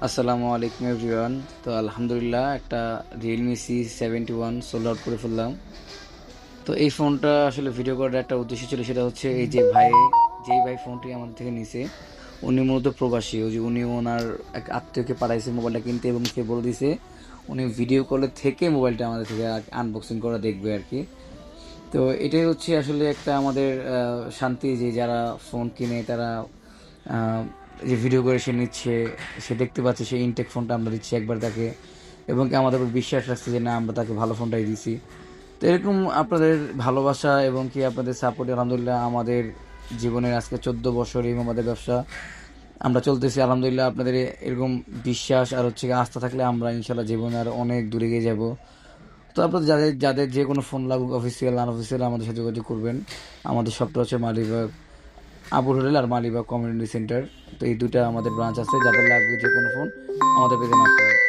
আসসালামু আলাইকুম এভরিওয়ান। তো আলহামদুলিল্লাহ একটা রিয়েলমি C71 সোল্ড আউট করে ফেললাম। তো এই ফোনটা আসলে ভিডিও করার একটা উদ্দেশ্য ছিল, সেটা হচ্ছে এই যে যেই ভাই ফোনটি আমাদের থেকে নিছে উনি মূলত প্রবাসী। ওই যে উনি ওনার এক আত্মীয়কে পাঠাইছে মোবাইলটা কিনতে এবং সে বলে দিছে উনি ভিডিও কলে থেকে মোবাইলটা আমাদের থেকে আনবক্সিং করা দেখবে আর কি। তো এটাই হচ্ছে আসলে একটা আমাদের শান্তি যে যারা ফোন কিনে তারা আহ, যে ভিডিও করে সে নিচ্ছে, সে দেখতে পাচ্ছে সেই ইনটেক ফোনটা আমরা দিচ্ছি একবার তাকে, এবং কি আমাদের উপর বিশ্বাস রাখছে যে না আমরা তাকে ভালো ফোনটাই দিছি। তো এরকম আপনাদের ভালোবাসা এবং কি আপনাদের সাপোর্ট আলহামদুলিল্লাহ আমাদের জীবনের আজকে 14 বছর এবং আমাদের ব্যবসা আমরা চলতেছি আলহামদুলিল্লাহ। আপনাদের এরকম বিশ্বাস আর হচ্ছে গিয়ে আস্থা থাকলে আমরা ইনশাল্লাহ জীবনে আর অনেক দূরে এগিয়ে যাব। তো আপনাদের যাদের যাদের যে কোনো ফোন লাগুক, অফিসিয়াল আনঅফিসিয়াল, আমাদের সাথে যোগাযোগ করবেন। আমাদের সবটা হচ্ছে মালিবাগ আবুল হোটেল আর মালিবাগ কমিউনিটি সেন্টার। তো এই দুটা আমাদের ব্রাঞ্চ আছে, যাদের লাগবে যে কোনো ফোন আমাদের পেজে নক করেন।